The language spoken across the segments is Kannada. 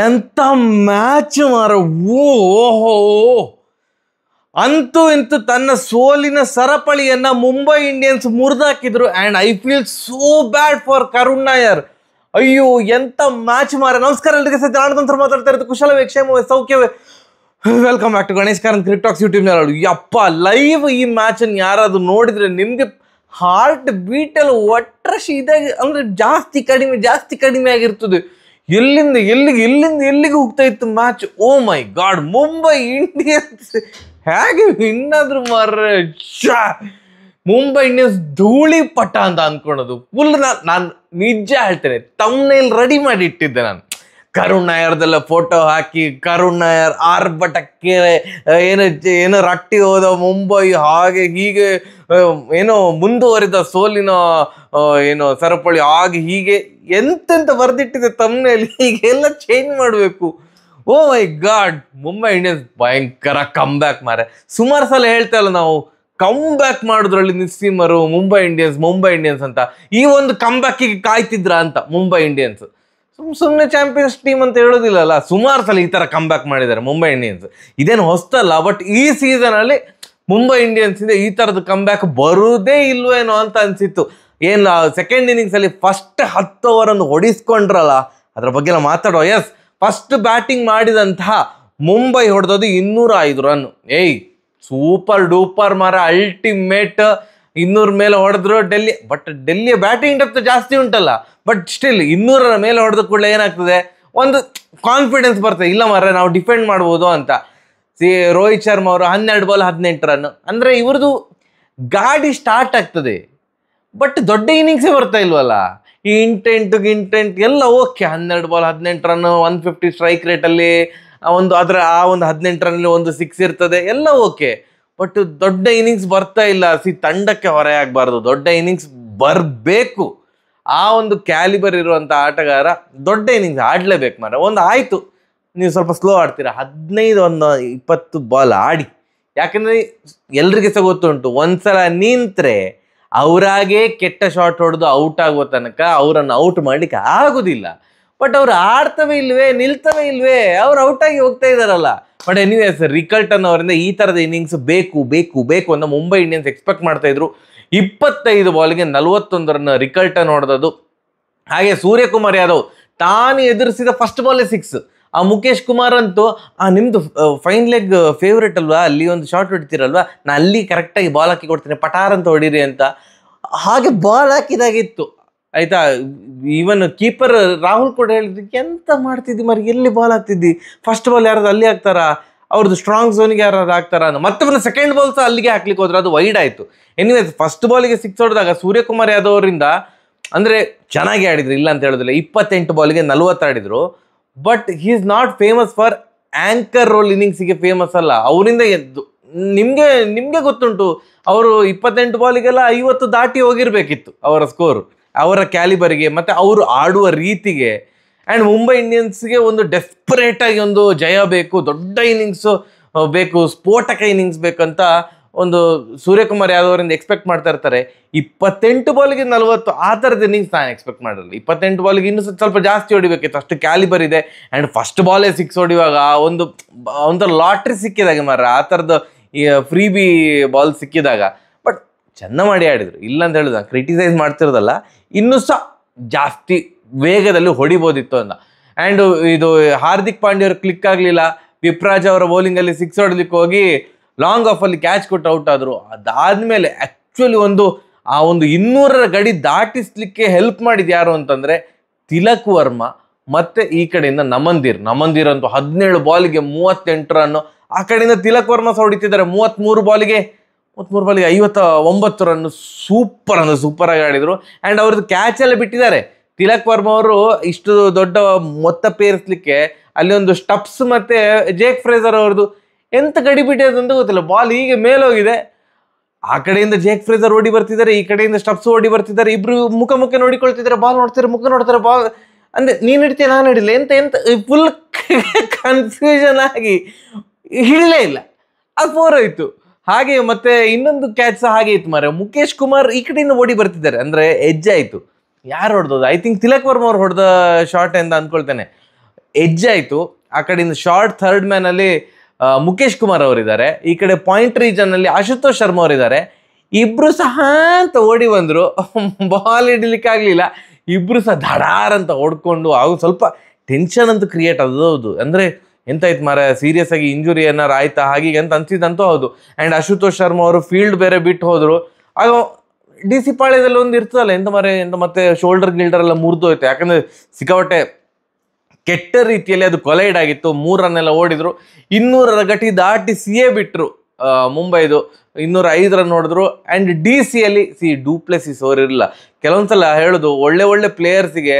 ಎಂತ ಮ್ಯಾಚ್ ಮಾರ. ಓಹೋ, ಅಂತೂ ಇಂತೂ ತನ್ನ ಸೋಲಿನ ಸರಪಳಿಯನ್ನ ಮುಂಬೈ ಇಂಡಿಯನ್ಸ್ ಮುರಿದಾಕಿದ್ರು. And I feel so bad for Karun Nair. ಅಯ್ಯೋ ಎಂತ ಮ್ಯಾಚ್ ಮಾರ. ನಮಸ್ಕಾರ ಎಲ್ರಿಗೆ, ಜಾಣತಂತ್ರ ಮಾತಾಡ್ತಾ ಇರೋದು. ಕುಶಲವೇ, ಕ್ಷೇಮವೇ, ಸೌಖ್ಯವೇ? Welcome back to Ganesh Karanth Cricketalks YouTube channel. ಯಪ್ಪ, ಲೈವ್ ಈ ಮ್ಯಾಚ್ ಅನ್ನು ಯಾರಾದ್ರೂ ನೋಡಿದ್ರೆ ನಿಮ್ಗೆ ಹಾರ್ಟ್ ಬೀಟ್ ಎಲ್ಲ ಒಟ್ರಶಿ ಇದಾಗಿ, ಅಂದ್ರೆ ಜಾಸ್ತಿ ಕಡಿಮೆ ಆಗಿರ್ತದೆ. ಎಲ್ಲಿಂದ ಎಲ್ಲಿಗೆ ಹೋಗ್ತಾ ಇತ್ತು ಮ್ಯಾಚ್. ಓ ಮೈ ಗಾಡ್, ಮುಂಬೈ ಇಂಡಿಯನ್ಸ್ ಹೇಗೆ ವಿನ್ನಾದ್ರು ಮಾರ್ರೆ. ಮುಂಬೈ ಇಂಡಿಯನ್ಸ್ ಧೂಳಿ ಪಟ ಅಂತ ಅನ್ಕೊಳೋದು ಫುಲ್. ನಾನು ನಿಜ ಹೇಳ್ತೇನೆ, ತಮ್ನೇಲ್ ರೆಡಿ ಮಾಡಿ ಇಟ್ಟಿದ್ದೆ ನಾನು. ಕರುಣ್ ನಾಯರ್ದೆಲ್ಲ ಫೋಟೋ ಹಾಕಿ, ಕರುಣ್ ನಾಯರ್ ಆರ್ಭಟಕ್ಕೆ ಏನೋ ರಟ್ಟಿ ಹೋದ ಮುಂಬೈ, ಹಾಗೆ ಹೀಗೆ ಏನೋ ಮುಂದುವರಿದ ಸೋಲಿನ ಏನೋ ಸರಪಳಿ, ಹಾಗೆ ಹೀಗೆ ಎಂತೆಂತ ಬರ್ದಿಟ್ಟಿದೆ ತಮ್ನೇಲಿ. ಹೀಗೆಲ್ಲ ಚೇಂಜ್ ಮಾಡಬೇಕು. ಓ ಮೈ ಗಾಡ್, ಮುಂಬೈ ಇಂಡಿಯನ್ಸ್ ಭಯಂಕರ ಕಮ್ ಬ್ಯಾಕ್ ಮಾರೆ. ಸುಮಾರು ಸಲ ಹೇಳ್ತಾ ಇಲ್ಲ ನಾವು, ಕಮ್ ಬ್ಯಾಕ್ ಮಾಡಿದ್ರಲ್ಲಿ ನಿಸ್ಸೀಮರು ಮುಂಬೈ ಇಂಡಿಯನ್ಸ್ ಅಂತ. ಈ ಒಂದು ಕಮ್ ಬ್ಯಾಕಿಗೆ ಕಾಯ್ತಿದ್ರ ಅಂತ ಮುಂಬೈ ಇಂಡಿಯನ್ಸ್. ಸುಮ್ಮನೆ ಚಾಂಪಿಯನ್ಸ್ ಟೀಮ್ ಅಂತ ಹೇಳೋದಿಲ್ಲಲ್ಲ, ಸುಮಾರು ಸಲ ಈ ಥರ ಕಮ್ ಬ್ಯಾಕ್ ಮಾಡಿದ್ದಾರೆ ಮುಂಬೈ ಇಂಡಿಯನ್ಸ್. ಇದೇನು ಹೊಸ್ತಲ್ಲ, ಬಟ್ ಈ ಸೀಸನಲ್ಲಿ ಮುಂಬೈ ಇಂಡಿಯನ್ಸಿಂದ ಈ ಥರದ ಕಮ್ ಬ್ಯಾಕ್ ಬರುವುದೇ ಇಲ್ವೇನೋ ಅಂತ ಅನಿಸಿತ್ತು. ಏನು ಸೆಕೆಂಡ್ ಇನ್ನಿಂಗ್ಸಲ್ಲಿ ಫಸ್ಟ್ 10 ಓವರನ್ನು ಹೊಡಿಸ್ಕೊಂಡ್ರಲ್ಲ, ಅದ್ರ ಬಗ್ಗೆ ಎಲ್ಲ ಮಾತಾಡೋ. ಎಸ್, ಫಸ್ಟ್ ಬ್ಯಾಟಿಂಗ್ ಮಾಡಿದಂತಹ ಮುಂಬೈ ಹೊಡೆದೋದು 205 ರನ್. ಸೂಪರ್ ಡೂಪರ್ ಮಾರ, ಅಲ್ಟಿಮೇಟ್. 200 ಮೇಲೆ ಹೊಡೆದ್ರು ಡೆಲ್ಲಿ. ಬಟ್ ಡೆಲ್ಲಿಯ ಬ್ಯಾಟಿಂಗ್ ಡೆಪ್ತ್ ಜಾಸ್ತಿ ಉಂಟಲ್ಲ, ಬಟ್ ಸ್ಟಿಲ್ 200ರ ಮೇಲೆ ಹೊಡೆದ ಕೂಡಲೇ ಏನಾಗ್ತದೆ, ಒಂದು ಕಾನ್ಫಿಡೆನ್ಸ್ ಬರ್ತದೆ. ಇಲ್ಲ ಮಾರ್ರೆ, ನಾವು ಡಿಫೆಂಡ್ ಮಾಡ್ಬೋದು ಅಂತ. ರೋಹಿತ್ ಶರ್ಮಾ ಅವರು 12 ಬಾಲ್ 18 ರನ್. ಅಂದರೆ ಇವ್ರದ್ದು ಗಾಡಿ ಸ್ಟಾರ್ಟ್ ಆಗ್ತದೆ, ಬಟ್ ದೊಡ್ಡ ಇನ್ನಿಂಗ್ಸೇ ಬರ್ತಾ ಇಲ್ವಲ್ಲ. ಈ ಇಂಟೆಂಟ್ ಎಲ್ಲ ಓಕೆ. 12 ಬಾಲ್ 18 ರನ್, 150 ಸ್ಟ್ರೈಕ್ ರೇಟಲ್ಲಿ ಒಂದು 18 ರನ್ನಲ್ಲಿ ಒಂದು 6 ಇರ್ತದೆ, ಎಲ್ಲ ಓಕೆ. ಬಟ್ ದೊಡ್ಡ ಇನ್ನಿಂಗ್ಸ್ ಬರ್ತಾ ಇಲ್ಲ. ತಂಡಕ್ಕೆ ಹೊರೆ ಆಗಬಾರ್ದು, ದೊಡ್ಡ ಇನ್ನಿಂಗ್ಸ್ ಬರಬೇಕು. ಆ ಒಂದು ಕ್ಯಾಲಿಬರ್ ಇರುವಂಥ ಆಟಗಾರ ದೊಡ್ಡ ಇನ್ನಿಂಗ್ಸ್ ಆಡಲೇಬೇಕು ಮಾರ. ಒಂದು ಆಯಿತು, ನೀವು ಸ್ವಲ್ಪ ಸ್ಲೋ ಆಡ್ತೀರಾ, 15-20 ಬಾಲ್ ಆಡಿ. ಯಾಕಂದರೆ ಎಲ್ರಿಗೆ ಸಹ ಗೊತ್ತುಂಟು, ಒಂದ್ಸಲ ನಿಂತರೆ ಅವರಾಗೇ ಕೆಟ್ಟ ಶಾಟ್ ಹೊಡೆದು ಔಟ್ ಆಗೋ ತನಕ ಅವರನ್ನು ಔಟ್ ಮಾಡಲಿಕ್ಕೆ ಆಗೋದಿಲ್ಲ. ಬಟ್ ಅವ್ರು ಆಡ್ತವೇ ಇಲ್ವೇ, ನಿಲ್ತವೇ ಇಲ್ವೇ, ಅವ್ರು ಔಟಾಗಿ ಹೋಗ್ತಾ ಇದ್ದಾರಲ್ಲ. ಬಟ್ ಎನಿವೇಸ್, ರಿಕಲ್ಟನ್ ಅವರಿಂದ ಈ ಥರದ ಇನ್ನಿಂಗ್ಸ್ ಬೇಕು ಅಂತ ಮುಂಬೈ ಇಂಡಿಯನ್ಸ್ ಎಕ್ಸ್ಪೆಕ್ಟ್ ಮಾಡ್ತಾ ಇದ್ರು. 25 ಬಾಲ್ಗೆ 41 ರನ್ ರಿಕಲ್ಟನ್ ಹೊಡೆದದು. ಹಾಗೆ ಸೂರ್ಯಕುಮಾರ್ ಯಾದವ್ ತಾನು ಎದುರಿಸಿದ ಫಸ್ಟ್ ಬಾಲೇ 6. ಆ ಮುಖೇಶ್ ಕುಮಾರ್ ಅಂತೂ, ನಿಮ್ಮದು ಫೈನ್ ಲೆಗ್ ಫೇವ್ರೇಟ್ ಅಲ್ವಾ, ಅಲ್ಲಿ ಒಂದು ಶಾಟ್ ಹೊಡಿತೀರಲ್ವಾ, ನಾನು ಅಲ್ಲಿ ಕರೆಕ್ಟಾಗಿ ಬಾಲ್ ಹಾಕಿ ಕೊಡ್ತೇನೆ, ಪಟಾರ್ ಅಂತ ಹೊಡೀರಿ ಅಂತ. ಹಾಗೆ ಬಾಲ್ ಹಾಕಿದಾಗಿತ್ತು ಆಯ್ತಾ. ಈವನ್ ಕೀಪರ್ ರಾಹುಲ್ ಕೂಡ ಹೇಳಿದ್ರು, ಎಂತ ಮಾಡ್ತಿದ್ದಿ ಮರಿ, ಎಲ್ಲಿ ಬಾಲ್ ಹಾಕ್ತಿದ್ದಿ, ಫಸ್ಟ್ ಬಾಲ್ ಯಾರಾದ್ರು ಅಲ್ಲಿ ಹಾಕ್ತಾರಾ, ಅವ್ರದ್ದು ಸ್ಟ್ರಾಂಗ್ ಝೋನಿಗೆ ಯಾರಾದ್ರು ಹಾಕ್ತಾರ ಅಂತ. ಮತ್ತೆ ಸೆಕೆಂಡ್ ಬಾಲ್ ಸಹ ಅಲ್ಲಿಗೆ ಹಾಕ್ಲಿಕ್ಕೆ ಹೋದ್ರೆ ಅದು ವೈಡ್ ಆಯಿತು. ಎನಿವೇಸ್, ಫಸ್ಟ್ ಬಾಲಿಗೆ 6 ಹೊಡೆದಾಗ ಸೂರ್ಯಕುಮಾರ್ ಯಾದವ್ ಅವರಿಂದ ಅಂದರೆ ಚೆನ್ನಾಗಿ ಆಡಿದ್ರು, ಇಲ್ಲ ಅಂತ ಹೇಳೋದಿಲ್ಲ. 28 ಬಾಲ್ಗೆ 40 ಆಡಿದ್ರು. But he is not famous for anchor role ಇನ್ನಿಂಗ್ಸಿಗೆ ಫೇಮಸ್ ಅಲ್ಲ. ಅವರಿಂದ ನಿಮಗೆ ಗೊತ್ತುಂಟು, ಅವರು 28 ಬಾಲಿಗೆಲ್ಲ 50 ದಾಟಿ ಹೋಗಿರ್ಬೇಕಿತ್ತು ಅವರ ಸ್ಕೋರು, ಅವರ ಕ್ಯಾಲಿಬರ್ಗೆ ಮತ್ತು ಅವರು ಆಡುವ ರೀತಿಗೆ. ಆ್ಯಂಡ್ ಮುಂಬೈ ಇಂಡಿಯನ್ಸ್ಗೆ ಒಂದು ಡೆಸ್ಪರೇಟಾಗಿ ಒಂದು ಜಯ ಬೇಕು, ದೊಡ್ಡ ಇನ್ನಿಂಗ್ಸು ಬೇಕು, ಸ್ಫೋಟಕ ಇನ್ನಿಂಗ್ಸ್ ಬೇಕಂತ ಒಂದು ಸೂರ್ಯಕುಮಾರ್ ಯಾದವ್ ಅವರಿಂದ ಎಕ್ಸ್ಪೆಕ್ಟ್ ಮಾಡ್ತಾ ಇರ್ತಾರೆ. 28 ಬಾಲ್ಗೆ 40 ಆ ಥರದ ಇನ್ನಿಂಗ್ಸ್ ನಾನು ಎಕ್ಸ್ಪೆಕ್ಟ್ ಮಾಡಲ್ಲ. 28 ಬಾಲ್ಗೆ ಇನ್ನೂ ಸ್ವಲ್ಪ ಜಾಸ್ತಿ ಹೊಡಿಬೇಕಿತ್ತು, ಅಷ್ಟು ಕ್ಯಾಲಿಬರ್ ಇದೆ. ಆ್ಯಂಡ್ ಫಸ್ಟ್ ಬಾಲೇ 6 ಹೊಡಿಯುವಾಗ ಒಂಥರ ಲಾಟ್ರಿ ಸಿಕ್ಕಿದಾಗ ಮಾರ, ಆ ಥರದ ಫ್ರೀ ಬಿ ಬಾಲ್ ಸಿಕ್ಕಿದಾಗ. ಬಟ್ ಚೆಂದ ಮಾಡಿ ಆಡಿದ್ರು, ಇಲ್ಲ ಅಂತ ಹೇಳೋದು, ಕ್ರಿಟಿಸೈಸ್ ಮಾಡ್ತಿರೋದಲ್ಲ, ಇನ್ನೂ ಸಹ ಜಾಸ್ತಿ ವೇಗದಲ್ಲಿ ಹೊಡಿಬೋದಿತ್ತು ಅಂತ. ಆ್ಯಂಡ್ ಇದು ಹಾರ್ದಿಕ್ ಪಾಂಡ್ಯ ಅವರು ಕ್ಲಿಕ್ ಆಗಲಿಲ್ಲ. ವಿಪ್ರಾಜ್ ಅವರ ಬೌಲಿಂಗಲ್ಲಿ 6 ಹೊಡಲಿಕ್ಕೆ ಹೋಗಿ ಲಾಂಗ್ ಆಫಲ್ಲಿ ಕ್ಯಾಚ್ ಕೊಟ್ಟು ಔಟ್ ಆದರು. ಅದಾದಮೇಲೆ ಆ್ಯಕ್ಚುಲಿ ಒಂದು 200ರ ಗಡಿ ದಾಟಿಸ್ಲಿಕ್ಕೆ ಹೆಲ್ಪ್ ಮಾಡಿದ್ದು ಯಾರು ಅಂತಂದರೆ ತಿಲಕ್ ವರ್ಮಾ ಮತ್ತು ಈ ಕಡೆಯಿಂದ ನಮಂದೀರ್ ಅಂತೂ 17 ಬಾಲಿಗೆ 38 ರನ್ನು. ಆ ಕಡೆಯಿಂದ ತಿಲಕ್ ವರ್ಮಾ ಸಹ ಹೊಡಿತಿದ್ದಾರೆ 33 ಬಾಲಿಗೆ 59 ರನ್ನು. ಸೂಪರಾಗಿ ಆಡಿದರು. ಆ್ಯಂಡ್ ಅವ್ರದ್ದು ಕ್ಯಾಚ್ ಎಲ್ಲ ಬಿಟ್ಟಿದ್ದಾರೆ. ತಿಲಕ್ ವರ್ಮಾ ಅವರು ಇಷ್ಟು ದೊಡ್ಡ ಮೊತ್ತ ಪೇರಿಸಲಿಕ್ಕೆ ಅಲ್ಲಿ ಒಂದು ಸ್ಟಪ್ಸ್ ಮತ್ತು ಜೇಕ್ ಫ್ರೇಜರ್ ಅವ್ರದ್ದು ಎಂತ ಗಡಿ ಬಿಟ್ಟಿದೆ ಅಂತ ಗೊತ್ತಿಲ್ಲ. ಬಾಲ್ ಹೀಗೆ ಮೇಲೋಗಿದೆ, ಆ ಕಡೆಯಿಂದ ಜೇಕ್ ಫ್ರೇಜರ್ ಓಡಿ ಬರ್ತಿದ್ದಾರೆ, ಈ ಕಡೆಯಿಂದ ಸ್ಟಪ್ಸ್ ಓಡಿ ಬರ್ತಿದ್ದಾರೆ, ಇಬ್ರು ಮುಖ ನೋಡಿಕೊಳ್ತಿದ್ದಾರೆ, ಬಾಲ್ ನೋಡ್ತಾರೆ, ಮುಖ ನೋಡ್ತಾರೆ, ಬಾಲ್ ಅಂದರೆ ನೀನು ಹಿಡ್ತೀಯ ನಾನು ಹಿಡಿಲ್ಲ, ಎಂತ ಫುಲ್ ಕನ್ಫ್ಯೂಷನ್ ಆಗಿ ಹಿಡಲೇ ಇಲ್ಲ, ಅದು 4 ಹೋಯ್ತು. ಹಾಗೆ ಮತ್ತೆ ಇನ್ನೊಂದು ಕ್ಯಾಚ್ ಸಹ ಹಾಗೆ ಇತ್ತು ಮಾರೆ. ಮುಖೇಶ್ ಕುಮಾರ್ ಈ ಕಡೆಯಿಂದ ಓಡಿ ಬರ್ತಿದ್ದಾರೆ, ಅಂದರೆ ಎಡ್ಜ್ ಆಯಿತು. ಯಾರು ಹೊಡೆದೋದು? ಐ ಥಿಂಕ್ ತಿಲಕ್ ವರ್ಮಾ ಅವ್ರು ಹೊಡೆದ ಶಾರ್ಟ್ ಅಂತ ಅಂದ್ಕೊಳ್ತೇನೆ. ಎಡ್ಜ್ ಆಯಿತು. ಆ ಕಡೆಯಿಂದ ಶಾರ್ಟ್ ಥರ್ಡ್ ಮ್ಯಾನಲ್ಲಿ ಮುಖೇಶ್ ಕುಮಾರ್ ಅವರಿದ್ದಾರೆ, ಈ ಕಡೆ ಪಾಯಿಂಟ್ ರೀಜನ್ನಲ್ಲಿ ಆಶುತೋಷ್ ಶರ್ಮಾ ಅವರಿದ್ದಾರೆ. ಇಬ್ರು ಸಹ ಅಂತ ಓಡಿ ಬಂದರು, ಬಾಲ್ ಹಿಡಿಲಿಕ್ಕೆ ಆಗಲಿಲ್ಲ. ಇಬ್ರು ಸಹ ಧಡಾರ್ ಅಂತ ಓಡ್ಕೊಂಡು ಆಗ ಸ್ವಲ್ಪ ಟೆನ್ಷನ್ ಅಂತೂ ಕ್ರಿಯೇಟ್ ಹೌದು. ಅಂದರೆ ಎಂತಾಯ್ತು ಮಾರ, ಸೀರಿಯಸ್ ಆಗಿ ಇಂಜುರಿ ಏನಾರು ಆಯ್ತಾ ಹಾಗೆ ಅಂತ ಅನ್ಸಿದಂತೂ ಹೌದು. ಆ್ಯಂಡ್ ಆಶುತೋಷ್ ಶರ್ಮಾ ಅವರು ಫೀಲ್ಡ್ ಬೇರೆ ಬಿಟ್ಟು ಹೋದರು. ಆಗ ಡಿ ಸಿ ಪಾಳ್ಯದಲ್ಲಿ ಒಂದು ಇರ್ತದಲ್ಲ, ಎಂತ ಮತ್ತೆ ಶೋಲ್ಡರ್ ಗಿಲ್ಡರ್ ಎಲ್ಲ ಮುರಿದೋಯ್ತು. ಯಾಕಂದರೆ ಸಿಕ್ಕಾಪಟ್ಟೆ ಕೆಟ್ಟ ರೀತಿಯಲ್ಲಿ ಅದು ಕೊಲೈಡ್ ಆಗಿತ್ತು. 3 ರನ್ ಎಲ್ಲ ಓಡಿದ್ರು. 200 ಗಟಿ ದಾಟಿ ಸಿಯೇ ಬಿಟ್ಟರು ಮುಂಬೈದು. 205 ರನ್ ಹೊಡೆದ್ರು. ಆ್ಯಂಡ್ ಡಿ ಸಿಯಲ್ಲಿ ಡೂಪ್ಲೆಸಿಸ್ ಅವರು ಇರಲಿಲ್ಲ. ಕೆಲವೊಂದ್ಸಲ ಹೇಳೋದು ಒಳ್ಳೆ ಪ್ಲೇಯರ್ಸಿಗೆ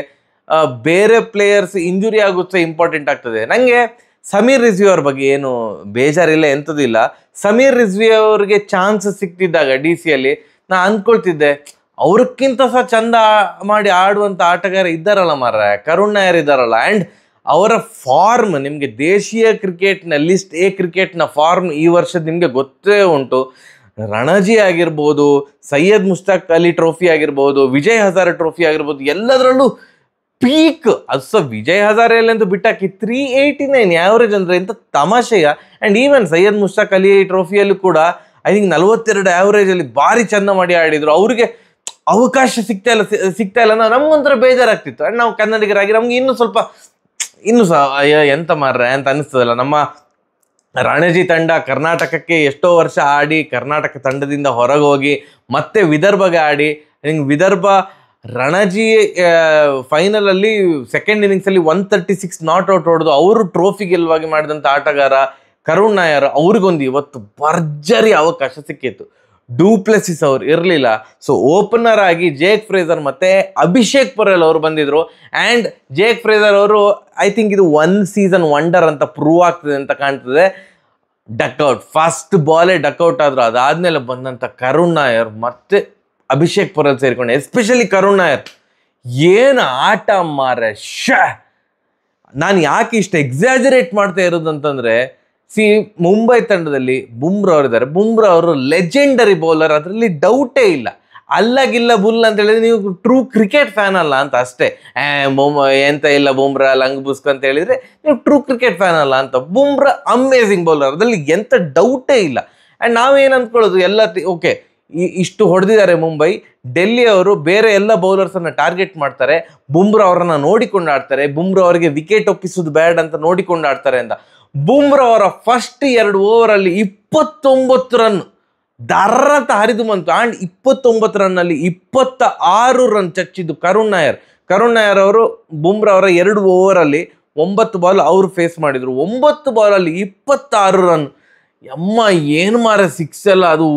ಬೇರೆ ಪ್ಲೇಯರ್ಸ್ ಇಂಜುರಿ ಆಗುತ್ತೆ ಇಂಪಾರ್ಟೆಂಟ್ ಆಗ್ತದೆ. ನನಗೆ ಸಮೀರ್ ರಿಜ್ವಿ ಅವ್ರ ಬಗ್ಗೆ ಏನು ಬೇಜಾರಿಲ್ಲ, ಎಂಥದಿಲ್ಲ. ಸಮೀರ್ ರಿಜ್ವಿ ಅವ್ರಿಗೆ ಚಾನ್ಸ್ ಸಿಕ್ತಿದ್ದಾಗ ಡಿ ಸಿಯಲ್ಲಿ ನಾ ಅಂದ್ಕೊಳ್ತಿದ್ದೆ, ಅವ್ರಕ್ಕಿಂತ ಸಹ ಚಂದ ಮಾಡಿ ಆಡುವಂಥ ಆಟಗಾರ ಇದ್ದಾರಲ್ಲ ಮಾರ್ರೆ, ಕರುಣ್ ನಾಯರ್ ಇದ್ದಾರಲ್ಲ. ಆ್ಯಂಡ್ ಅವರ ಫಾರ್ಮ್ ನಿಮಗೆ ದೇಶೀಯ ಕ್ರಿಕೆಟ್ನ ಲಿಸ್ಟ್ ಎ ಕ್ರಿಕೆಟ್ನ ಫಾರ್ಮ್ ಈ ವರ್ಷದ ನಿಮಗೆ ಗೊತ್ತೇ ಉಂಟು. ರಣಜಿ ಆಗಿರ್ಬೋದು, ಸೈಯದ್ ಮುಷ್ತಾಕ್ ಅಲಿ ಟ್ರೋಫಿ ಆಗಿರ್ಬೋದು, ವಿಜಯ್ ಹಜಾರೆ ಟ್ರೋಫಿ ಆಗಿರ್ಬೋದು, ಎಲ್ಲದರಲ್ಲೂ ಪೀಕ್. ಅದು ಸಹ ವಿಜಯ್ ಹಜಾರೆಯಲ್ಲಂತೂ ಬಿಟ್ಟಾಕಿ 389 ಆ್ಯಾವ್ರೇಜ್ ಅಂದರೆ ಎಂಥ ತಮಾಷೆಯ. ಆ್ಯಂಡ್ ಈವನ್ ಸೈಯದ್ ಮುಷ್ತಾಕ್ ಅಲಿ ಟ್ರೋಫಿಯಲ್ಲೂ ಕೂಡ ಐ ಥಿಂಕ್ 42 ಆ್ಯಾವ್ರೇಜಲ್ಲಿ ಭಾರಿ ಚಂದ ಮಾಡಿ ಆಡಿದರು. ಅವ್ರಿಗೆ ಅವಕಾಶ ಸಿಗ್ತಾ ಇಲ್ಲ ನಮಗೊಂಥರ ಬೇಜಾರಾಗ್ತಿತ್ತು. ಆ್ಯಂಡ್ ನಾವು ಕನ್ನಡಿಗರಾಗಿ ನಮ್ಗೆ ಇನ್ನೂ ಸಹ ಎಂತ ಮಾರ್ರೆ ಅಂತ ಅನಿಸ್ತದಲ್ಲ. ನಮ್ಮ ರಣಜಿ ತಂಡ ಕರ್ನಾಟಕಕ್ಕೆ ಎಷ್ಟೋ ವರ್ಷ ಆಡಿ ಕರ್ನಾಟಕ ತಂಡದಿಂದ ಹೊರಗೆ ಹೋಗಿ ಮತ್ತೆ ವಿದರ್ಭಗೆ ಆಡಿ, ವಿದರ್ಭ ರಣಜಿ ಫೈನಲಲ್ಲಿ ಸೆಕೆಂಡ್ ಇನ್ನಿಂಗ್ಸಲ್ಲಿ 136 ನಾಟ್ ಔಟ್ ಹೊಡೆದು ಅವರು ಟ್ರೋಫಿ ಗೆಲ್ಲುವಾಗಿ ಮಾಡಿದಂಥ ಆಟಗಾರ ಕರುಣ್ ನಾಯರ್. ಅವ್ರಿಗೊಂದು ಇವತ್ತು ಭರ್ಜರಿ ಅವಕಾಶ ಸಿಕ್ಕಿತ್ತು. ಡೂಪ್ಲೆಸಿಸ್ ಅವ್ರು ಇರಲಿಲ್ಲ. ಸೊ ಓಪನರ್ ಆಗಿ ಜೇಕ್ ಫ್ರೇಜರ್ ಮತ್ತು ಅಭಿಷೇಕ್ ಪೊರೆಲ್ ಅವರು ಬಂದಿದ್ರು. ಆ್ಯಂಡ್ ಜೇಕ್ ಫ್ರೇಜರ್ ಅವರು ಐ ಥಿಂಕ್ ಇದು 1 ಸೀಸನ್ ವಂಡರ್ ಅಂತ ಪ್ರೂವ್ ಆಗ್ತದೆ ಅಂತ ಕಾಣ್ತದೆ. ಡಕ್ಔಟ್, ಫಸ್ಟ್ ಬಾಲೇ ಡಕ್ಔಟ್ ಆದರು. ಅದಾದಮೇಲೆ ಬಂದಂಥ ಕರುಣ್ ನಾಯರ್ ಮತ್ತು ಅಭಿಷೇಕ್ ಪೊರೆಲ್ ಸೇರಿಕೊಂಡು, ಎಸ್ಪೆಷಲಿ ಕರುಣ್ ನಾಯರ್ ಏನು ಆಟ ಮಾರೆ. ನಾನು ಯಾಕೆ ಇಷ್ಟು ಎಕ್ಸಾಜರೇಟ್ ಮಾಡ್ತಾ ಇರೋದಂತಂದರೆ, ಮುಂಬೈ ತಂಡದಲ್ಲಿ ಬುಮ್ರಾ ಅವರಿದ್ದಾರೆ. ಬುಮ್ರಾ ಅವರು ಲೆಜೆಂಡರಿ ಬೌಲರ್, ಅದರಲ್ಲಿ ಡೌಟೇ ಇಲ್ಲ. ಅಲ್ಲಗಿಲ್ಲ ಬುಲ್ ಅಂತ ಹೇಳಿದ್ರೆ ನೀವು ಟ್ರೂ ಕ್ರಿಕೆಟ್ ಫ್ಯಾನ್ ಅಲ್ಲ ಅಂತ ಅಷ್ಟೇ. ಎಂತ ಇಲ್ಲ ಬುಮ್ರಾ ಲಂಗ್ ಬುಸ್ಕ್ ಅಂತ ಹೇಳಿದರೆ ನೀವು ಟ್ರೂ ಕ್ರಿಕೆಟ್ ಫ್ಯಾನ್ ಅಲ್ಲ ಅಂತ. ಬುಮ್ರಾ ಅಮೇಝಿಂಗ್ ಬೌಲರ್, ಅದರಲ್ಲಿ ಎಂಥ ಡೌಟೇ ಇಲ್ಲ. ಆ್ಯಂಡ್ ನಾವೇನು ಅಂದ್ಕೊಳ್ಳೋದು ಎಲ್ಲ ಓಕೆ, ಇಷ್ಟು ಹೊಡೆದಿದ್ದಾರೆ ಮುಂಬೈ, ಡೆಲ್ಲಿ ಅವರು ಬೇರೆ ಎಲ್ಲ ಬೌಲರ್ಸನ್ನು ಟಾರ್ಗೆಟ್ ಮಾಡ್ತಾರೆ, ಬುಮ್ರಾ ಅವರನ್ನು ನೋಡಿಕೊಂಡು ಆಡ್ತಾರೆ, ಬುಮ್ರಾ ಅವರಿಗೆ ವಿಕೆಟ್ ಒಪ್ಪಿಸೋದು ಬ್ಯಾಡ್ ಅಂತ ನೋಡಿಕೊಂಡು ಆಡ್ತಾರೆ ಅಂತ. ಬುಮ್ರಾ ಅವರ ಫಸ್ಟ್ 2 ಓವರಲ್ಲಿ 29 ರನ್ ದರ್ರತ ಹರಿದು ಬಂತು. ಆ್ಯಂಡ್ 29 ರನ್ನಲ್ಲಿ 26 ರನ್ ಚಚ್ಚಿದ್ದು ಕರುಣ್ ನಾಯರ್. ಕರುಣ್ ನಾಯರ್ ಅವರು ಬುಮ್ರಾ ಅವರ 2 ಓವರಲ್ಲಿ 9 ಬಾಲ್ ಅವರು ಫೇಸ್ ಮಾಡಿದರು. 9 ಬಾಲಲ್ಲಿ 26 ರನ್. ಅಮ್ಮ ಏನು ಮಾರ ಸಿಕ್ಸ್ ಎಲ್ಲ, ಅದು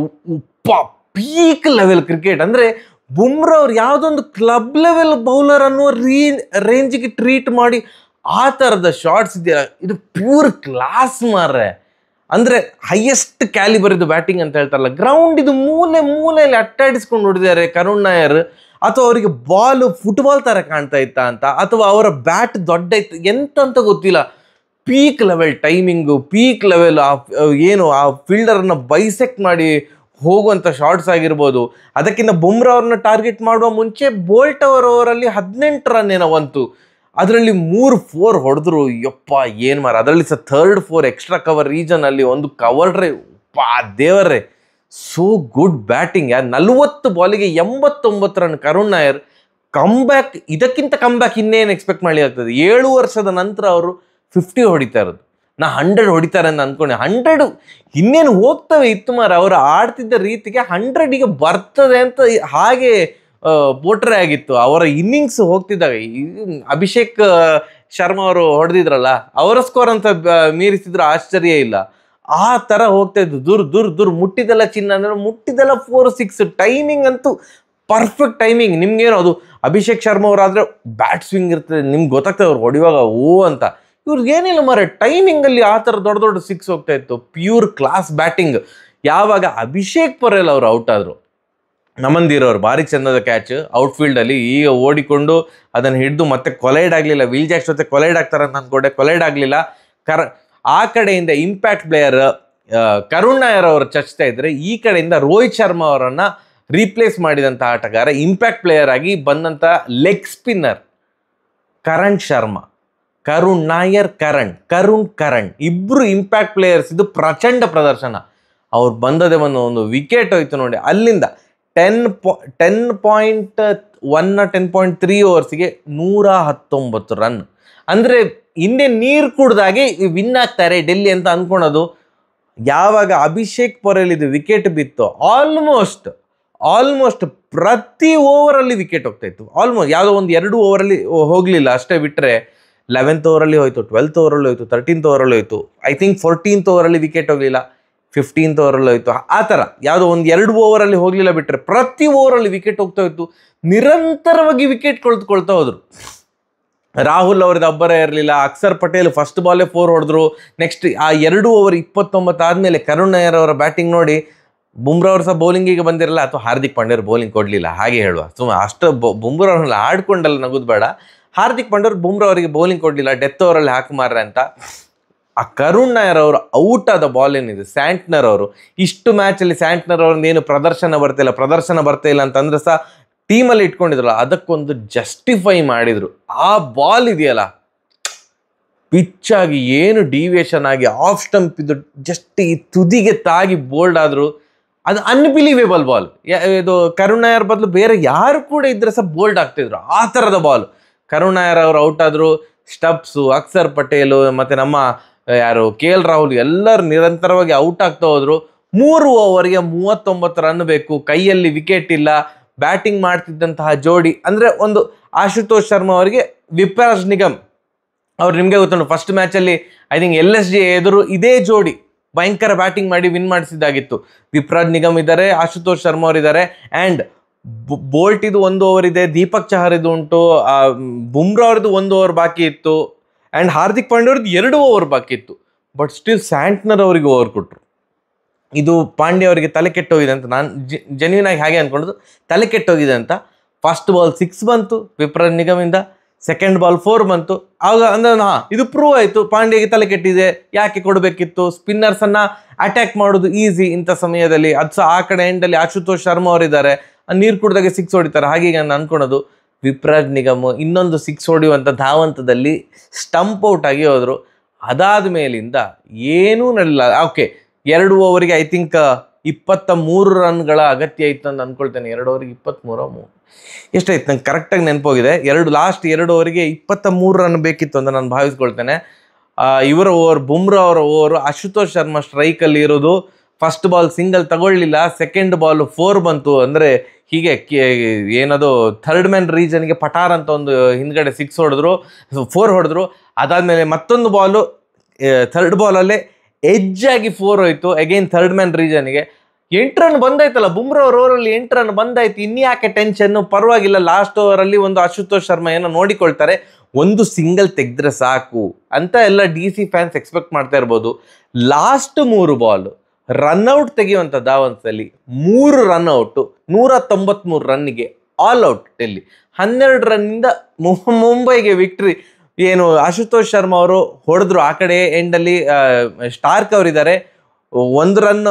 ಪೀಕ್ ಲೆವೆಲ್ ಕ್ರಿಕೆಟ್. ಅಂದರೆ ಬುಮ್ರಾ ಅವ್ರು ಯಾವುದೊಂದು ಕ್ಲಬ್ ಲೆವೆಲ್ ಬೌಲರ್ ಅನ್ನೋ ರೇಂಜಿಗೆ ಟ್ರೀಟ್ ಮಾಡಿ ಆ ಥರದ ಶಾರ್ಟ್ಸ್ ಇದೆಯಲ್ಲ, ಇದು ಪ್ಯೂರ್ ಕ್ಲಾಸ್ ಮಾರ್ರೆ. ಅಂದರೆ ಹೈಯೆಸ್ಟ್ ಕ್ಯಾಲಿಬರ್ ಇದು ಬ್ಯಾಟಿಂಗ್ ಅಂತ ಹೇಳ್ತಾರಲ್ಲ. ಗ್ರೌಂಡ್ ಇದು ಮೂಲೆಯಲ್ಲಿ ಅಟ್ಟಾಡಿಸ್ಕೊಂಡು ಹೊಡಿದ್ದಾರೆ ಕರುಣ್ ನಾಯರ್. ಅಥವಾ ಅವರಿಗೆ ಬಾಲ್ ಫುಟ್ಬಾಲ್ ಥರ ಕಾಣ್ತಾ ಇತ್ತಾ ಅಂತ, ಅಥವಾ ಅವರ ಬ್ಯಾಟ್ ದೊಡ್ಡ ಇತ್ತು ಎಂತ ಗೊತ್ತಿಲ್ಲ. Peak level timing, peak level ಆ ಫೀಲ್ಡರನ್ನು ಬೈಸೆಕ್ಟ್ ಮಾಡಿ ಹೋಗುವಂಥ ಶಾರ್ಟ್ಸ್ ಆಗಿರ್ಬೋದು. ಅದಕ್ಕಿಂತ ಬುಮ್ರಾ ಅವ್ರನ್ನ ಟಾರ್ಗೆಟ್ ಮಾಡುವ ಮುಂಚೆ ಬೋಲ್ಟ್ ಓವರಲ್ಲಿ 18 ರನ್ ಏನೋ ಬಂತು. ಅದರಲ್ಲಿ 3 4 ಹೊಡೆದ್ರು. ಯಪ್ಪ ಏನು ಮಾರ, ಅದರಲ್ಲಿ ಸಹ 3rd 4 ಎಕ್ಸ್ಟ್ರಾ ಕವರ್ ರೀಜನಲ್ಲಿ ಒಂದು ಕವರ್ಡ್ರೆ ದೇವರೇ, so good batting. 40 ಬಾಲಿಗೆ 89 run Karun Nair. Comeback, ಇದಕ್ಕಿಂತ ಕಮ್ಬ್ಯಾಕ್ ಇನ್ನೇನು ಎಕ್ಸ್ಪೆಕ್ಟ್ ಮಾಡಿ ಆಗ್ತದೆ. 7 ವರ್ಷದ ನಂತರ ಅವರು 50 ಹೊಡಿತಾ ಇರೋದು. ನಾ 100 ಹೊಡಿತಾರೆ ಅಂತ ಅಂದ್ಕೊಂಡೆ. 100 ಇನ್ನೇನು ಹೋಗ್ತವೆ ಇತ್ತು ಮಾರ. ಅವರು ಆಡ್ತಿದ್ದ ರೀತಿಗೆ 100 ಈಗ ಬರ್ತದೆ ಅಂತ ಹಾಗೆ ಪೋಟ್ರೆ ಆಗಿತ್ತು. ಅವರ ಇನ್ನಿಂಗ್ಸ್ ಹೋಗ್ತಿದ್ದಾಗ ಅಭಿಷೇಕ್ ಶರ್ಮಾ ಅವರು ಹೊಡೆದಿದ್ರಲ್ಲ, ಅವರ ಸ್ಕೋರ್ ಅಂತ ಮೀರಿಸಿದ್ರು ಆಶ್ಚರ್ಯ ಇಲ್ಲ. ಆ ಥರ ಹೋಗ್ತಾ ಇದ್ದು. ದುರ್ ಮುಟ್ಟಿದೆಲ್ಲ ಚಿನ್ನ ಅಂದರೆ ಮುಟ್ಟಿದೆಲ್ಲ 4-6. ಟೈಮಿಂಗ್ ಅಂತೂ ಪರ್ಫೆಕ್ಟ್ ಟೈಮಿಂಗ್. ನಿಮ್ಗೇನು ಅದು ಅಭಿಷೇಕ್ ಶರ್ಮಾ ಅವರಾದರೆ ಬ್ಯಾಟ್ ಸ್ವಿಂಗ್ ಇರ್ತದೆ, ನಿಮ್ಗೆ ಗೊತ್ತಾಗ್ತದೆ ಅವ್ರು ಹೊಡಿವಾಗ ಅಂತ. ಇವ್ರಿಗೇನಿಲ್ಲ ಮಾರೆ, ಟೈಮಿಂಗಲ್ಲಿ ಆ ಥರ ದೊಡ್ಡ 6 ಹೋಗ್ತಾ ಇತ್ತು. Pure class batting. ಯಾವಾಗ ಅಭಿಷೇಕ್ ಪೊರೆಲ್ ಅವರು ಔಟ್ ಆದರು, ನಮಂದಿರ್ ಅವರು ಭಾರಿ ಚಂದದ ಕ್ಯಾಚ್ ಔಟ್ಫೀಲ್ಡಲ್ಲಿ ಈಗ ಓಡಿಕೊಂಡು ಅದನ್ನು ಹಿಡಿದು ಮತ್ತೆ ಕೊಲೈಡ್ ಆಗಲಿಲ್ಲ. ವಿಲ್ ಜಾಕ್ಸ್ ಜೊತೆ ಕೊಲೈಡ್ ಆಗ್ತಾರೆ ಅಂತ ಅಂದ್ಕೊಂಡೆ, ಕೊಲೈಡ್ ಆಗಲಿಲ್ಲ. ಆ ಕಡೆಯಿಂದ ಇಂಪ್ಯಾಕ್ಟ್ ಪ್ಲೇಯರ್ ಕರುಣ್ ನಾಯರ್ ಅವರು ಚಚ್ತಾ ಇದ್ದರೆ, ಈ ಕಡೆಯಿಂದ ರೋಹಿತ್ ಶರ್ಮಾ ಅವರನ್ನು ರೀಪ್ಲೇಸ್ ಮಾಡಿದಂಥ ಆಟಗಾರ, ಇಂಪ್ಯಾಕ್ಟ್ ಪ್ಲೇಯರ್ ಆಗಿ ಬಂದಂಥ ಲೆಗ್ ಸ್ಪಿನ್ನರ್ ಕರಣ್ ಶರ್ಮಾ. ಕರುಣ್ ಕರಣ್ ಇಬ್ರು ಇಂಪ್ಯಾಕ್ಟ್ ಪ್ಲೇಯರ್ಸ್. ಇದು ಪ್ರಚಂಡ ಪ್ರದರ್ಶನ. ಅವ್ರು ಬಂದದೇ ಒಂದು ವಿಕೆಟ್ ಹೋಯ್ತು ನೋಡಿ. ಅಲ್ಲಿಂದ 10.3 ಓವರ್ಸಿಗೆ 119 ರನ್. ಅಂದರೆ ಹಿಂದೆ ನೀರು ಕುಡ್ದಾಗೆ ವಿನ್ ಆಗ್ತಾರೆ ಡೆಲ್ಲಿ ಅಂತ ಅಂದ್ಕೊಳೋದು. ಯಾವಾಗ ಅಭಿಷೇಕ್ ಪೊರೆಲ್ ಇದು ವಿಕೆಟ್ ಬಿತ್ತು, ಆಲ್ಮೋಸ್ಟ್ ಪ್ರತಿ ಓವರಲ್ಲಿ ವಿಕೆಟ್ ಹೋಗ್ತಾ ಇತ್ತು. ಆಲ್ಮೋಸ್ಟ್ ಯಾವುದೋ ಒಂದು 2 ಓವರಲ್ಲಿ ಹೋಗಲಿಲ್ಲ ಅಷ್ಟೇ, ಬಿಟ್ಟರೆ 11th ಓವರಲ್ಲಿ ಹೋಯ್ತು, 12th ಓವರಲ್ಲಿ ಹೋಯ್ತು, 13th ಓವರಲ್ಲಿ ಹೋಯ್ತು, ಐ ಥಿಂಕ್ 14th ಓವರಲ್ಲಿ ವಿಕೆಟ್ ಹೋಗಲಿಲ್ಲ, 15th ಓವರಲ್ಲಿ ಹೋಯ್ತು. ಆ ಥರ ಯಾವುದೋ ಒಂದು 2 ಓವರಲ್ಲಿ ಹೋಗಲಿಲ್ಲ, ಬಿಟ್ಟರೆ ಪ್ರತಿ ಓವರಲ್ಲಿ ವಿಕೆಟ್ ಹೋಗ್ತಾ ಇತ್ತು. ನಿರಂತರವಾಗಿ ವಿಕೆಟ್ ಕೊಳ್ತಾ ಹೋದ್ರು. ರಾಹುಲ್ ಅವ್ರದ್ದು ಅಬ್ಬರ ಇರಲಿಲ್ಲ. ಅಕ್ಷರ್ ಪಟೇಲ್ ಫಸ್ಟ್ ಬಾಲೇ 4 ಹೊಡೆದ್ರು. ನೆಕ್ಸ್ಟ್ ಆ 2 ಓವರ್ 29 ಆದಮೇಲೆ ಕರುಣ್ ನಾಯರ್ ಅವರ ಬ್ಯಾಟಿಂಗ್ ನೋಡಿ, ಬುಮ್ರಾ ಅವ್ರು ಸಹ ಬೌಲಿಂಗಿಗೆ ಬಂದಿರಲ್ಲ, ಅಥವಾ ಹಾರ್ದಿಕ್ ಪಾಂಡ್ಯರು ಬೌಲಿಂಗ್ ಕೊಡಲಿಲ್ಲ ಹಾಗೆ ಹೇಳುವ. ಸುಮ್ಮನೆ ಅಷ್ಟು ಬುಮ್ರಾ ಅವ್ರನ್ನ ಆಡ್ಕೊಂಡಲ್ಲ ನಗೋದು ಬೇಡ. ಹಾರ್ದಿಕ್ ಪಾಂಡ್ಯರು ಬುಮ್ರಾ ಅವರಿಗೆ ಬೌಲಿಂಗ್ ಕೊಡಲಿಲ್ಲ, ಡೆತ್ ಓವರಲ್ಲಿ ಹಾಕುಮಾರ್ರೆ ಅಂತ. ಆ ಕರುಣ್ ನಾಯರ್ ಅವರು ಔಟ್ ಆದ ಬಾಲ್ ಏನಿದೆ, ಸ್ಯಾಂಟ್ನರ್ ಅವರು ಇಷ್ಟು ಮ್ಯಾಚಲ್ಲಿ ಸ್ಯಾಂಟ್ನರ್ ಅವ್ರನ್ನ ಏನು ಪ್ರದರ್ಶನ ಬರ್ತಾ ಇಲ್ಲ ಅಂತಂದ್ರೆ ಸಹ ಟೀಮಲ್ಲಿ ಇಟ್ಕೊಂಡಿದ್ರಲ್ಲ, ಅದಕ್ಕೊಂದು ಜಸ್ಟಿಫೈ ಮಾಡಿದ್ರು. ಆ ಬಾಲ್ ಇದೆಯಲ್ಲ, ಪಿಚ್ ಆಗಿ ಏನು ಡಿವಿಯೇಷನ್ ಆಗಿ ಆಫ್ ಸ್ಟಂಪ್ ಇದು ಜಸ್ಟ್ ಈ ತುದಿಗೆ ತಾಗಿ ಬೋಲ್ಡ್ ಆದ್ರು. ಅದು ಅನ್ಬಿಲೀವೇಬಲ್ ಬಾಲ್. ಇದು ಕರುಣ್ ನಾಯರ್ ಬದಲು ಬೇರೆ ಯಾರು ಕೂಡ ಇದ್ರೆ ಸಹ ಬೋಲ್ಡ್ ಆಗ್ತಿದ್ರು. ಆ ಥರದ ಬಾಲ್. ಕರುಣ್ ನಾಯರ್ ಅವರು ಔಟ್ ಆದ್ರು. ಸ್ಟಬ್ಸು, ಅಕ್ಷರ್ ಪಟೇಲು ಮತ್ತು ನಮ್ಮ ಯಾರು KL ರಾಹುಲ್ ಎಲ್ಲರೂ ನಿರಂತರವಾಗಿ ಔಟ್ ಆಗ್ತಾ ಹೋದ್ರು. 3 ಓವರ್ಗೆ 39 ರನ್ ಬೇಕು, ಕೈಯಲ್ಲಿ ವಿಕೆಟ್ ಇಲ್ಲ. ಬ್ಯಾಟಿಂಗ್ ಮಾಡ್ತಿದ್ದಂತಹ ಜೋಡಿ ಅಂದರೆ ಒಂದು ಆಶುತೋಷ್ ಶರ್ಮಾ ಅವರಿಗೆ ವಿಪ್ರಾಜ್ ನಿಗಮ್ ಅವ್ರು, ನಿಮಗೆ ಗೊತ್ತುಂಟು ಫಸ್ಟ್ ಮ್ಯಾಚಲ್ಲಿ ಐ ಥಿಂಕ್ LSG ಎದುರು ಇದೇ ಜೋಡಿ ಭಯಂಕರ ಬ್ಯಾಟಿಂಗ್ ಮಾಡಿ ವಿನ್ ಮಾಡಿಸಿದ್ದಾಗಿತ್ತು. ವಿಪ್ರಾಜ್ ನಿಗಮ್ ಇದ್ದಾರೆ, ಆಶುತೋಷ್ ಶರ್ಮಾ ಅವರಿದ್ದಾರೆ, ಆ್ಯಂಡ್ ಬೋಲ್ಟ್ ಇದು 1 ಓವರ್ ಇದೆ, ದೀಪಕ್ ಚಹರ್ ಇದು ಉಂಟು, ಬುಮ್ರಾ ಅವ್ರದ್ದು 1 ಓವರ್ ಬಾಕಿ ಇತ್ತು, ಆ್ಯಂಡ್ ಹಾರ್ದಿಕ್ ಪಾಂಡ್ಯ ಅವ್ರದ್ದು 2 ಓವರ್ ಬಾಕಿ ಇತ್ತು. ಬಟ್ ಸ್ಟಿಲ್ ಸ್ಯಾಂಟ್ನರ್ ಅವರಿಗೆ ಓವರ್ ಕೊಟ್ಟರು. ಇದು ಪಾಂಡ್ಯ ಅವರಿಗೆ ತಲೆ ಕೆಟ್ಟೋಗಿದೆ ಅಂತ ನಾನು ಜೆನ್ಯೂನ್ ಆಗಿ ಹಾಗೆ ಅಂದ್ಕೊಳ್ಳೋದು. ತಲೆ ಕೆಟ್ಟೋಗಿದೆ ಅಂತ. ಫಸ್ಟ್ ಬಾಲ್ 6 ಬಂತು ವಿಪ್ರಾಜ್ ನಿಗಮಿಂದ, ಸೆಕೆಂಡ್ ಬಾಲ್ 4 ಬಂತು. ಆಗ ಅಂದ್ರೆ ಇದು ಪ್ರೂವ್ ಆಯಿತು, ಪಾಂಡ್ಯಗೆ ತಲೆ ಕೆಟ್ಟಿದೆ, ಯಾಕೆ ಕೊಡಬೇಕಿತ್ತು. ಸ್ಪಿನ್ನರ್ಸನ್ನು ಅಟ್ಯಾಕ್ ಮಾಡೋದು ಈಸಿ ಇಂಥ ಸಮಯದಲ್ಲಿ. ಅದು ಸಹ ಆ ಕಡೆ ಎಂಡಲ್ಲಿ ಆಶುತೋಷ್ ಶರ್ಮಾ ಅವರಿದ್ದಾರೆ, ನೀರು ಕುಡ್ದಾಗೆ 6 ಹೊಡಿತಾರೆ. ಹಾಗೆ ನಾನು ಅನ್ಕೊಳೋದು ವಿಪ್ರಾಜ್ ನಿಗಮ್ ಇನ್ನೊಂದು 6 ಹೊಡೆಯುವಂಥ ಧಾವಂತದಲ್ಲಿ ಸ್ಟಂಪ್ ಔಟ್ ಆಗಿ ಹೋದರು. ಅದಾದ ಮೇಲಿಂದ ಏನೂ ನಡಲಿಲ್ಲ. ಓಕೆ, 2 ಓವರಿಗೆ ಐ ಥಿಂಕ್ 23 ರನ್ಗಳ ಅಗತ್ಯ ಇತ್ತು ಅಂತ ಅಂದ್ಕೊಳ್ತೇನೆ. 2 ಓವರಿಗೆ 23 ಎಷ್ಟಾಯ್ತು ನಂಗೆ ಕರೆಕ್ಟಾಗಿ ನೆನಪೋಗಿದೆ. ಲಾಸ್ಟ್ 2 ಓವರಿಗೆ 23 ರನ್ ಬೇಕಿತ್ತು ಅಂತ ನಾನು ಭಾವಿಸ್ಕೊಳ್ತೇನೆ. ಇವರ ಓವರ್, ಬುಮ್ರಾ ಅವರ ಓವರು, ಆಶುತೋಷ್ ಶರ್ಮಾ ಸ್ಟ್ರೈಕಲ್ಲಿ ಇರೋದು. ಫಸ್ಟ್ ಬಾಲ್ ಸಿಂಗಲ್ ತಗೊಳ್ಳಿಲ್ಲ, ಸೆಕೆಂಡ್ ಬಾಲ್ 4 ಬಂತು. ಅಂದರೆ ಹೀಗೆ ಏನದು ಥರ್ಡ್ ಮ್ಯಾನ್ ರೀಜನ್ಗೆ ಪಟಾರ್ ಅಂತ ಒಂದು ಹಿಂದ್ಗಡೆ 6 ಹೊಡೆದ್ರು, 4 ಹೊಡೆದ್ರು. ಅದಾದಮೇಲೆ ಮತ್ತೊಂದು ಬಾಲು ಥರ್ಡ್ ಬಾಲಲ್ಲೇ ಎಜ್ಜಾಗಿ 4 ಹೋಯಿತು ಅಗೈನ್ ಥರ್ಡ್ ಮ್ಯಾನ್ ರೀಜನ್ಗೆ. 8 ರನ್ ಬಂದಾಯ್ತಲ್ಲ, ಬುಮ್ರಾ ಅವ್ರ ಓವರಲ್ಲಿ 8 ರನ್ ಬಂದಾಯ್ತು, ಇನ್ಯಾಕೆ ಟೆನ್ಷನ್ನು, ಪರವಾಗಿಲ್ಲ. ಲಾಸ್ಟ್ ಓವರಲ್ಲಿ ಒಂದು ಆಶುತೋಷ್ ಶರ್ಮಾ ಏನೋ ನೋಡಿಕೊಳ್ತಾರೆ, ಒಂದು ಸಿಂಗಲ್ ತೆಗೆದ್ರೆ ಸಾಕು ಅಂತ ಎಲ್ಲ DC ಫ್ಯಾನ್ಸ್ ಎಕ್ಸ್ಪೆಕ್ಟ್ ಮಾಡ್ತಾ ಇರ್ಬೋದು. ಲಾಸ್ಟ್ 3 ಬಾಲ್ ರನ್ಔಟ್ ತೆಗೆಯುವಂಥ ಧಾವಂತದಲ್ಲಿ 3 ರನ್ಔಟು, 193 ರನ್ನಿಗೆ ಆಲ್ ಔಟ್ ಡೆಲ್ಲಿ. 12 ರನ್ನಿಂದ ಮುಂಬೈಗೆ ವಿಕ್ಟ್ರಿ. ಏನು ಆಶುತೋಷ್ ಶರ್ಮಾ ಅವರು ಹೊಡೆದ್ರು, ಆ ಕಡೆ ಎಂಡಲ್ಲಿ ಸ್ಟಾರ್ಕ್ ಅವರಿದ್ದಾರೆ, 1 ರನ್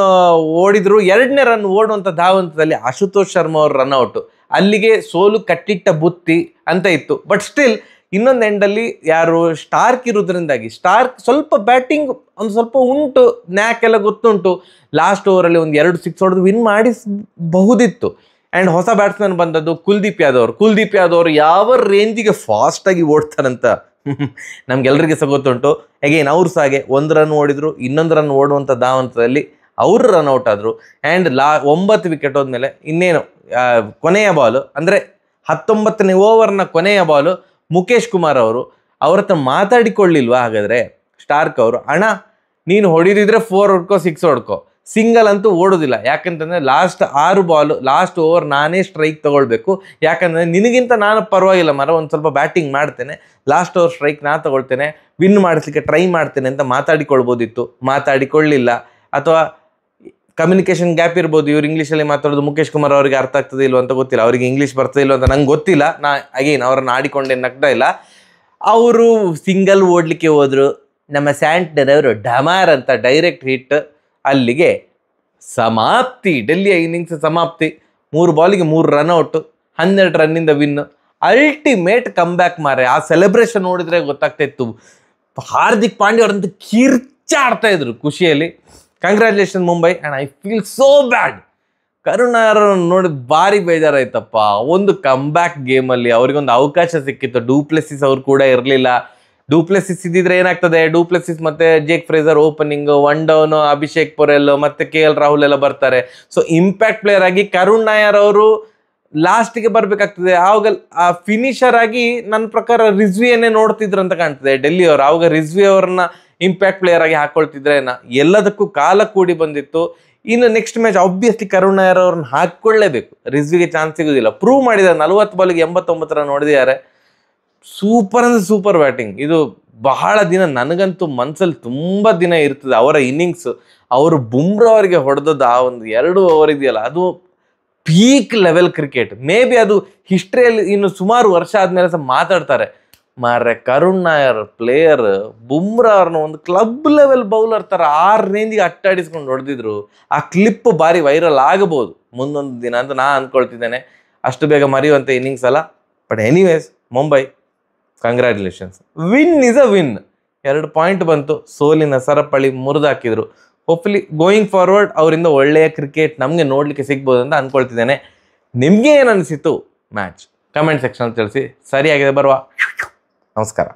ಓಡಿದ್ರು, 2ನೇ ರನ್ ಓಡುವಂಥ ಧಾವಂತದಲ್ಲಿ ಆಶುತೋಷ್ ಶರ್ಮಾ ಅವರು ರನ್ಔಟು. ಅಲ್ಲಿಗೆ ಸೋಲು ಕಟ್ಟಿಟ್ಟ ಬುತ್ತಿ ಅಂತ ಇತ್ತು. ಬಟ್ ಸ್ಟಿಲ್ ಇನ್ನೊಂದು ಎಂಡಲ್ಲಿ ಯಾರು ಸ್ಟಾರ್ಕ್ ಇರೋದ್ರಿಂದಾಗಿ, ಸ್ಟಾರ್ಕ್ ಸ್ವಲ್ಪ ಬ್ಯಾಟಿಂಗ್ ಒಂದು ಸ್ವಲ್ಪ ಉಂಟು, ನ್ಯಾಕ್ ಎಲ್ಲ ಗೊತ್ತುಂಟು. ಲಾಸ್ಟ್ ಓವರಲ್ಲಿ ಒಂದು 2 6 ಹೊಡೆದು ವಿನ್ ಮಾಡಿಸಬಹುದಿತ್ತು. ಆ್ಯಂಡ್ ಹೊಸ ಬ್ಯಾಟ್ಸ್ಮನ್ ಬಂದದ್ದು ಕುಲ್ದೀಪ್ ಯಾದವ್ ಯಾವ ರೇಂಜಿಗೆ ಫಾಸ್ಟಾಗಿ ಓಡ್ತಾರಂತ ನಮ್ಗೆಲ್ರಿಗೆ ಸಹ ಗೊತ್ತುಂಟು. ಅಗೇನ್ ಅವ್ರು ಸಹ ಹಾಗೆ 1 ರನ್ ಓಡಿದ್ರು, ಇನ್ನೊಂದು ರನ್ ಓಡುವಂಥ ಧಾವಂತದಲ್ಲಿ ಅವರು ರನ್ಔಟ್ ಆದರು. ಆ್ಯಂಡ್ 9 ವಿಕೆಟ್ ಹೋದ್ಮೇಲೆ ಇನ್ನೇನು ಕೊನೆಯ ಬಾಲು, ಅಂದರೆ 19ನೇ ಓವರ್ನ ಕೊನೆಯ ಬಾಲು, ಮುಖೇಶ್ ಕುಮಾರ್ ಅವರು ಅವ್ರ ಹತ್ರ ಮಾತಾಡಿಕೊಳ್ಳಿಲ್ವಾ ಹಾಗಾದರೆ ಸ್ಟಾರ್ಕ್ ಅವರು, ಅಣ್ಣ ನೀನು ಹೊಡಿದಿದ್ರೆ 4 ಹೊಡ್ಕೋ 6 ಹೊಡ್ಕೋ, ಸಿಂಗಲ್ ಅಂತೂ ಓಡೋದಿಲ್ಲ. ಯಾಕಂತಂದರೆ ಲಾಸ್ಟ್ 6 ಬಾಲು ಲಾಸ್ಟ್ ಓವರ್ ನಾನೇ ಸ್ಟ್ರೈಕ್ ತೊಗೊಳ್ಬೇಕು, ಯಾಕಂದರೆ ನಿನಗಿಂತ ನಾನು ಪರವಾಗಿಲ್ಲ ಒಂದು ಸ್ವಲ್ಪ ಬ್ಯಾಟಿಂಗ್ ಮಾಡ್ತೇನೆ, ಲಾಸ್ಟ್ ಓವರ್ ಸ್ಟ್ರೈಕ್ ನಾನು ತೊಗೊಳ್ತೇನೆ, ವಿನ್ ಮಾಡಿಸ್ಲಿಕ್ಕೆ ಟ್ರೈ ಮಾಡ್ತೇನೆ ಅಂತ ಮಾತಾಡಿಕೊಳ್ಬೋದಿತ್ತು. ಮಾತಾಡಿಕೊಳ್ಳಿಲ್ಲ, ಅಥವಾ ಕಮ್ಯುನಿಕೇಷನ್ ಗ್ಯಾಪ್ ಇರ್ಬೋದು. ಇವ್ರು ಇಂಗ್ಲೀಷಲ್ಲಿ ಮಾತಾಡೋದು ಮುಖೇಶ್ ಕುಮಾರ್ ಅವರಿಗೆ ಅರ್ಥ ಆಗ್ತದೆ ಇಲ್ವ ಅಂತ ಗೊತ್ತಿಲ್ಲ, ಅವರಿಗೆ ಇಂಗ್ಲೀಷ್ ಬರ್ತದೆ ಇಲ್ವ ಅಂತ ನಂಗೆ ಗೊತ್ತಿಲ್ಲ. ಅಗೇನ್ ಅವರನ್ನು ಆಡಿಕೊಂಡೇ ನಗ್ತಾ ಇಲ್ಲ. ಅವರು ಸಿಂಗಲ್ ಓಡಲಿಕ್ಕೆ ಹೋದರು, ನಮ್ಮ ಸ್ಯಾಂಟ್ನರ್ ಅವರು ಡಮಾರ್ ಅಂತ ಡೈರೆಕ್ಟ್ ಹಿಟ್. ಅಲ್ಲಿಗೆ ಸಮಾಪ್ತಿ, ಡೆಲ್ಲಿಯ ಇನ್ನಿಂಗ್ಸ್ ಸಮಾಪ್ತಿ. 3 ಬಾಲಿಗೆ 3 ರನ್ಔಟು, 12 ರನ್ನಿಂದ ವಿನ್. ಅಲ್ಟಿಮೇಟ್ ಕಮ್ ಬ್ಯಾಕ್ ಮಾರೆ. ಆ ಸೆಲೆಬ್ರೇಷನ್ ನೋಡಿದ್ರೆ ಗೊತ್ತಾಗ್ತಾ ಇತ್ತು. ಹಾರ್ದಿಕ್ ಪಾಂಡ್ಯ ಅವರಂತೂ ಕಿರ್ಚಾಡ್ತಾ ಇದ್ರು ಖುಷಿಯಲ್ಲಿ. Congratulation Mumbai. And I feel so ಬ್ಯಾಡ್. ಕರುಣ್ ನಾಯರ್ ನೋಡಿ ಭಾರಿ ಬೇಜಾರಾಯ್ತಪ್ಪ. ಒಂದು ಕಮ್ ಬ್ಯಾಕ್ ಗೇಮಲ್ಲಿ ಅವರಿಗೊಂದು ಅವಕಾಶ ಸಿಕ್ಕಿತ್ತು. ಡೂಪ್ಲೆಸಿಸ್ ಅವ್ರು ಕೂಡ ಇರಲಿಲ್ಲ. ಡೂಪ್ಲೆಸಿಸ್ ಇದ್ದಿದ್ರೆ ಏನಾಗ್ತದೆ, ಡೂಪ್ಲೆಸಿಸ್ ಮತ್ತೆ Jake Fraser opening, one down, Abhishek Porel ಮತ್ತೆ KL ರಾಹುಲ್ ಎಲ್ಲ ಬರ್ತಾರೆ. ಸೊ ಇಂಪ್ಯಾಕ್ಟ್ ಪ್ಲೇಯರ್ ಆಗಿ ಕರುಣ್ ನಾಯರ್ ಅವರು ಲಾಸ್ಟಿಗೆ ಬರ್ಬೇಕಾಗ್ತದೆ. ಆವಾಗ ಆ ಫಿನಿಷರ್ ಆಗಿ ನನ್ನ ಪ್ರಕಾರ ರಿಜ್ವಿಯನ್ನೇ ನೋಡ್ತಿದ್ರು ಅಂತ ಕಾಣ್ತದೆ ಡೆಲ್ಲಿ ಅವರು. ಆವಾಗ ರಿಜ್ವಿ ಅವ್ರನ್ನ ಇಂಪ್ಯಾಕ್ಟ್ ಪ್ಲೇಯರ್ ಆಗಿ ಹಾಕೊಳ್ತಿದ್ರೆ ಎಲ್ಲದಕ್ಕೂ ಕಾಲ ಕೂಡಿ ಬಂದಿತ್ತು. ಇನ್ನು next match obviously Karun Nair ಅವ್ರನ್ನ ಹಾಕೊಳ್ಳೇಬೇಕು. ರಿಜ್ವಿಗೆ ಚಾನ್ಸ್ ಸಿಗೋದಿಲ್ಲ. ಪ್ರೂವ್ ಮಾಡಿದ್ದಾರೆ. 40 ಬಾಲಿಗೆ 89 ರನ್ ಹೊಡೆದಿದ್ದಾರೆ. ಸೂಪರ್ ಅಂದ್ರೆ ಸೂಪರ್ ಬ್ಯಾಟಿಂಗ್. ಇದು ಬಹಳ ದಿನ ನನಗಂತೂ ಮನ್ಸಲ್ಲಿ ತುಂಬ ದಿನ ಇರ್ತದೆ ಅವರ ಇನ್ನಿಂಗ್ಸ್. ಅವರು ಬುಮ್ರಾ ಅವರಿಗೆ ಹೊಡೆದದ್ದು ಆ ಒಂದು 2 ಓವರ್ ಇದೆಯಲ್ಲ, ಅದು peak level cricket. May be ಅದು ಹಿಸ್ಟ್ರಿಯಲ್ಲಿ ಇನ್ನು ಸುಮಾರು ವರ್ಷ ಆದ್ಮೇಲೆ ಸಹ ಮಾತಾಡ್ತಾರೆ. ಮಾರ್ರೆ ಕರುಣ್ ನಾಯರ್ ಪ್ಲೇಯರ್ ಬುಮ್ರಾ ಅವ್ರನ್ನ ಒಂದು ಕ್ಲಬ್ ಲೆವೆಲ್ ಬೌಲರ್ ಥರ 6 ರೇಂಜಿಗೆ ಅಟ್ಟಾಡಿಸ್ಕೊಂಡು ಹೊಡೆದಿದ್ರು. ಆ ಕ್ಲಿಪ್ ಭಾರಿ ವೈರಲ್ ಆಗಬಹುದು ಮುಂದೊಂದು ದಿನ ಅಂತ ನಾನು ಅಂದ್ಕೊಳ್ತಿದ್ದೇನೆ. ಅಷ್ಟು ಬೇಗ ಮರೆಯುವಂಥ ಇನ್ನಿಂಗ್ಸ್ ಅಲ್ಲ. But anyways, Mumbai congratulations. Win is a win. 2 point ಬಂತು. ಸೋಲಿನ ಸರಪಳಿ ಮುರಿದಾಕಿದ್ರು. ಹೋಪ್ಫುಲಿ ಗೋಯಿಂಗ್ ಫಾರ್ವರ್ಡ್ ಅವರಿಂದ ಒಳ್ಳೆಯ ಕ್ರಿಕೆಟ್ ನಮಗೆ ನೋಡಲಿಕ್ಕೆ ಸಿಗ್ಬೋದು ಅಂತ ಅಂದ್ಕೊಳ್ತಿದ್ದೇನೆ. ನಿಮಗೆ ಏನು ಅನಿಸಿತು ಮ್ಯಾಚ್? ಕಮೆಂಟ್ ಸೆಕ್ಷನ್ ತಿಳಿಸಿ. ಸರಿಯಾಗಿದೆ. ಬರುವ. ನಮಸ್ಕಾರ.